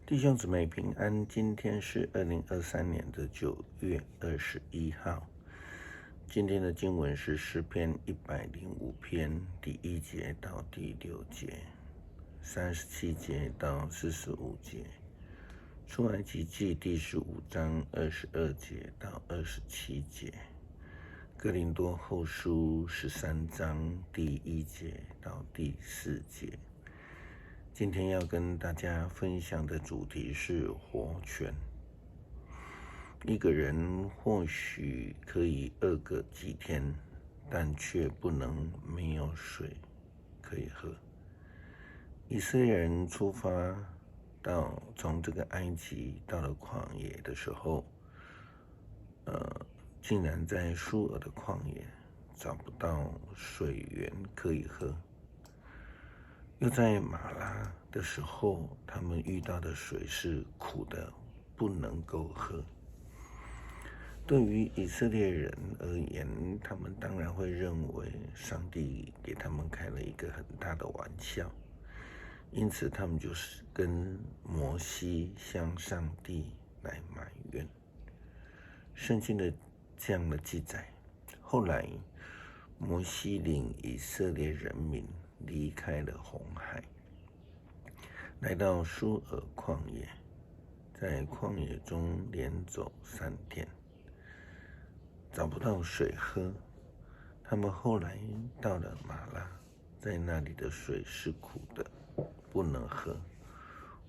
弟兄姊妹平安，今天是2023年的9月21号。今天的经文是诗篇105篇第1节到第6节，37节到45节，出埃及记第15章22节到27节，哥林多后书13章第1节到第4节。今天要跟大家分享的主题是活泉。一个人或许可以饿个几天，但却不能没有水可以喝。以色列人出发从这个埃及到了旷野的时候，竟然在舒尔的旷野找不到水源可以喝。又在马拉的时候，他们遇到的水是苦的，不能够喝。对于以色列人而言，他们当然会认为上帝给他们开了一个很大的玩笑，因此他们就是跟摩西向上帝来埋怨。圣经的这样的记载，后来摩西领以色列人民离开了红海，来到舒尔旷野，在旷野中连走3天，找不到水喝。他们后来到了马拉，在那里的水是苦的，不能喝。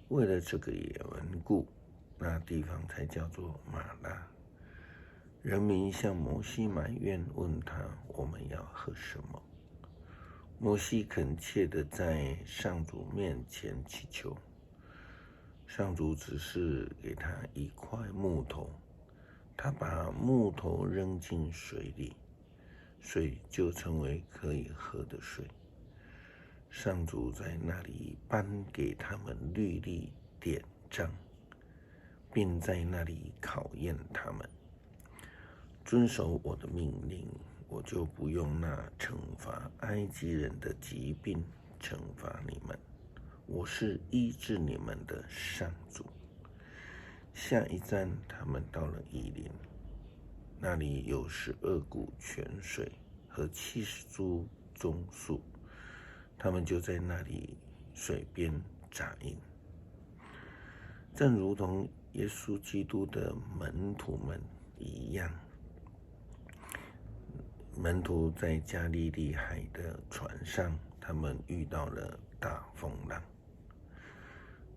为了这个缘故，那地方才叫做马拉。人民向摩西埋怨，问他：我们要喝什么？摩西恳切地在上主面前祈求，上主只是给他一块木头，他把木头扔进水里，水就成为可以喝的水。上主在那里颁给他们律例典章，并在那里考验他们。遵守我的命令，我就不用那惩罚埃及人的疾病惩罚你们，我是医治你们的上主。下一站，他们到了以琳，那里有12股泉水和70株棕树，他们就在那里水边扎营。正如同耶稣基督的门徒们一样，门徒在加利利海的船上，他们遇到了大风浪，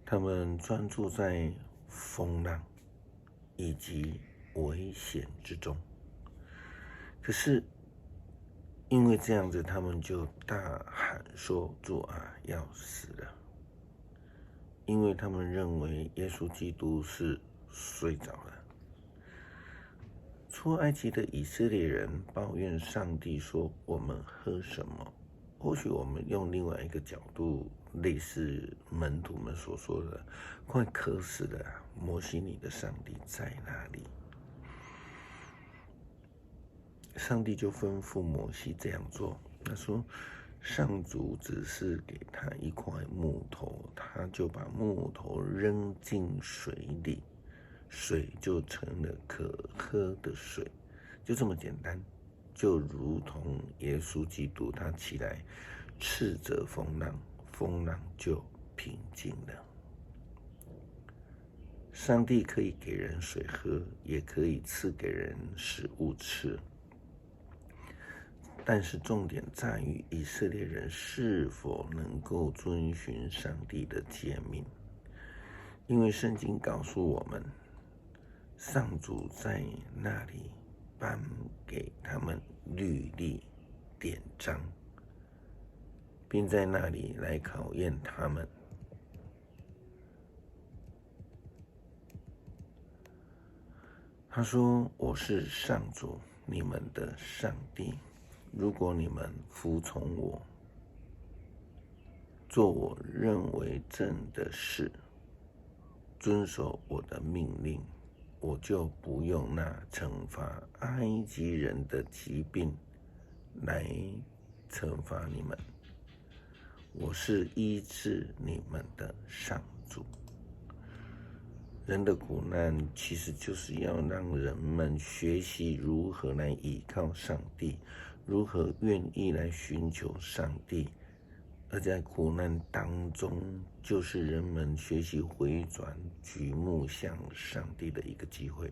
他们专注在风浪以及危险之中。可是因为这样子，他们就大喊说：主啊，要死了！因为他们认为耶稣基督是睡着了。出埃及的以色列人抱怨上帝说：我们喝什么？或许我们用另外一个角度，类似门徒们所说的：快渴死了，摩西你的上帝在哪里？上帝就吩咐摩西这样做，他说：上主只是给他一块木头，他就把木头扔进水里，水就成了可喝的水，就这么简单。就如同耶稣基督，他起来斥责风浪，风浪就平静了。上帝可以给人水喝，也可以赐给人食物吃，但是重点在于以色列人是否能够遵循上帝的诫命。因为圣经告诉我们，上主在那里颁给他们律例典章，并在那里来考验他们。他说：我是上主，你们的上帝。如果你们服从我，做我认为正的事，遵守我的命令，我就不用那惩罚埃及人的疾病来惩罚你们。我是医治你们的上主。人的苦难其实就是要让人们学习如何来依靠上帝，如何愿意来寻求上帝。而在苦难当中，就是人们学习回转举目向上帝的一个机会。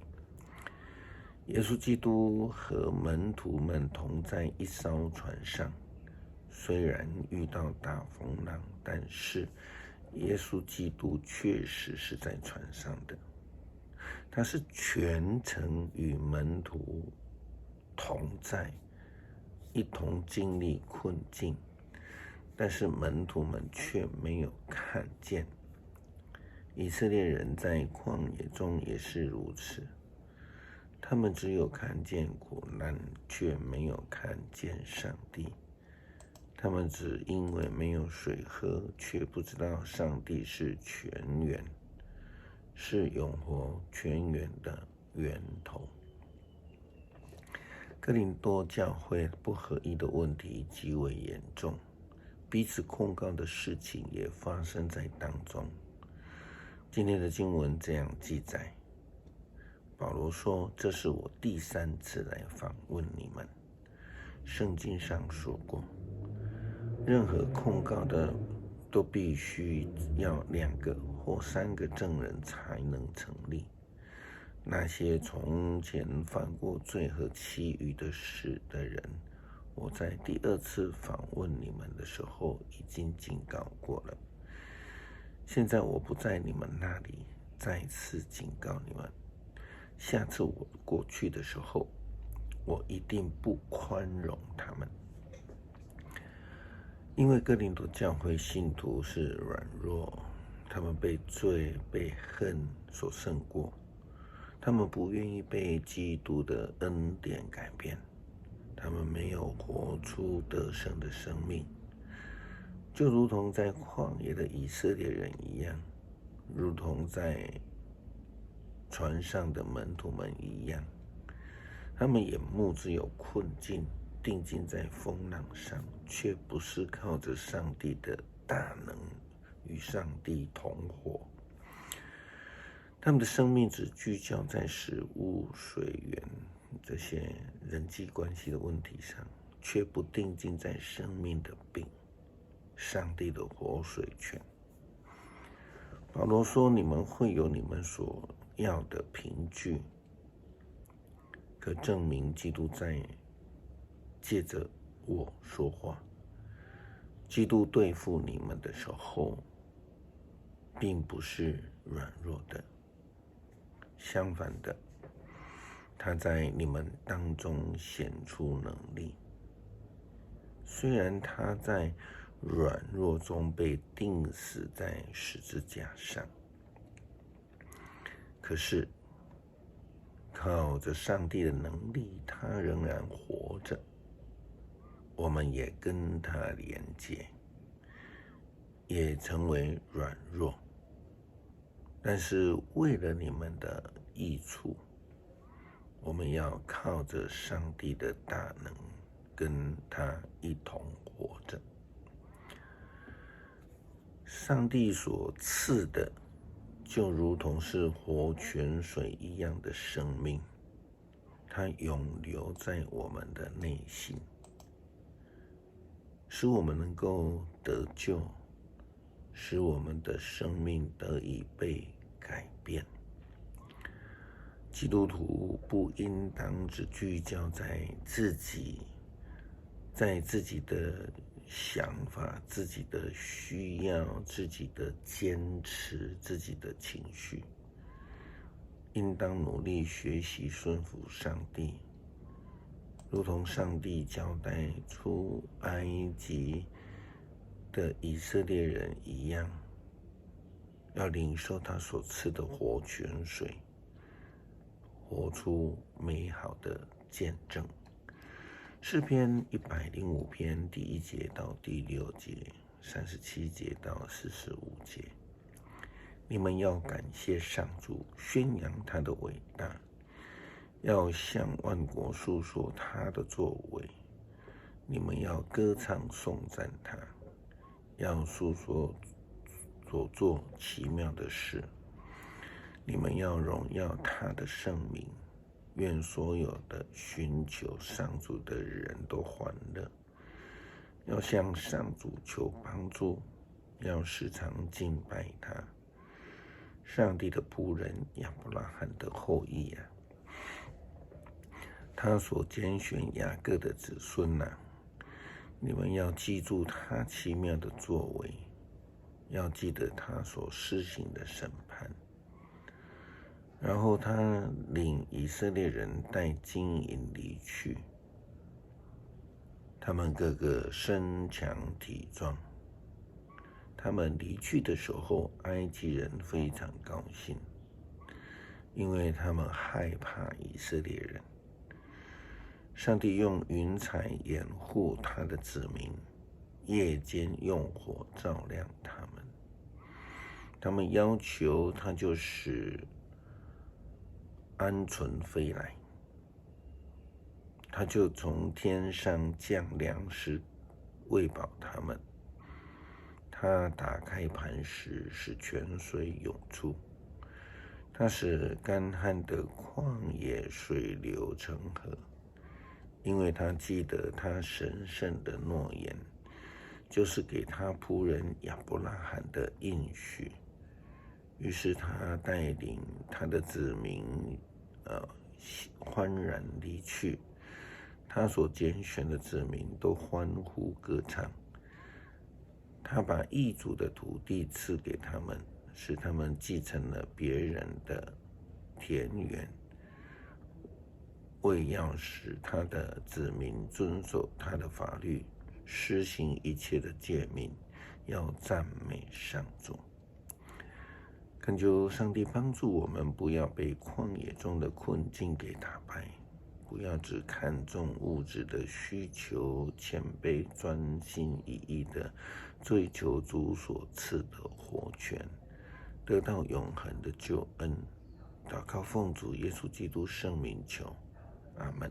耶稣基督和门徒们同在一艘船上，虽然遇到大风浪，但是耶稣基督确实是在船上的。他是全程与门徒同在，一同经历困境，但是门徒们却没有看见。以色列人在旷野中也是如此，他们只有看见苦难，却没有看见上帝。他们只因为没有水喝，却不知道上帝是泉源，是永活泉源的源头。哥林多教会不合一的问题极为严重，彼此控告的事情也发生在当中。今天的经文这样记载，保罗说：“这是我第3次来访问你们。”圣经上说过，任何控告的都必须要2个或3个证人才能成立。那些从前犯过罪和其余的事的人，我在第2次访问你们的时候已经警告过了。现在我不在你们那里，再次警告你们，下次我过去的时候，我一定不宽容他们。因为哥林多教会信徒是软弱，他们被罪被恨所胜过，他们不愿意被基督的恩典改变，他们没有活出得胜的生命，就如同在旷野的以色列人一样，如同在船上的门徒们一样，他们眼目只有困境，定睛在风浪上，却不是靠着上帝的大能与上帝同活。他们的生命只聚焦在食物、水源这些人际关系的问题上，却不定睛在生命的病，上帝的活水泉。保罗说：“你们会有你们所要的凭据，可证明基督在借着我说话。基督对付你们的时候，并不是软弱的，相反的，他在你们当中显出能力。虽然他在软弱中被钉死在十字架上，可是靠着上帝的能力，他仍然活着。我们也跟他连接，也成为软弱，但是为了你们的益处，我们要靠着上帝的大能，跟他一同活着。上帝所赐的，就如同是活泉水一样的生命，它永留在我们的内心，使我们能够得救，使我们的生命得以被改变。基督徒不应当只聚焦在自己的想法、自己的需要、自己的坚持、自己的情绪，应当努力学习顺服上帝，如同上帝交代出埃及的以色列人一样，要领受他所赐的活泉水，活出美好的见证。诗篇105篇第1节到第6节，37节到45节，你们要感谢上主，宣扬他的伟大，要向万国述说他的作为。你们要歌唱颂赞他，要述说所做奇妙的事。你们要荣耀他的圣名。愿所有的寻求上主的人都欢乐，要向上主求帮助，要时常敬拜他。上帝的仆人亚伯拉罕的后裔啊，他所拣选雅各的子孙啊，你们要记住他奇妙的作为，要记得他所施行的审判。然后他领以色列人带金银离去，他们个个身强体壮。他们离去的时候，埃及人非常高兴，因为他们害怕以色列人。上帝用云彩掩护他的子民，夜间用火照亮他们。他们要求他就使鹌鹑飞来，他就从天上降粮食喂饱他们。他打开磐石，使泉水涌出。他使干旱的旷野水流成河，因为他记得他神圣的诺言，就是给他仆人亚伯拉罕的应许。于是他带领他的子民欢然离去，他所拣选的子民都欢呼歌唱。他把异族的土地赐给他们，使他们继承了别人的田园，为要使他的子民遵守他的法律，施行一切的诫命，要赞美上主。恳求上帝帮助我们，不要被旷野中的困境给打败，不要只看重物质的需求，谦卑专心一意的追求主所赐的活泉，得到永恒的救恩。祷告奉主耶稣基督圣名求，阿们。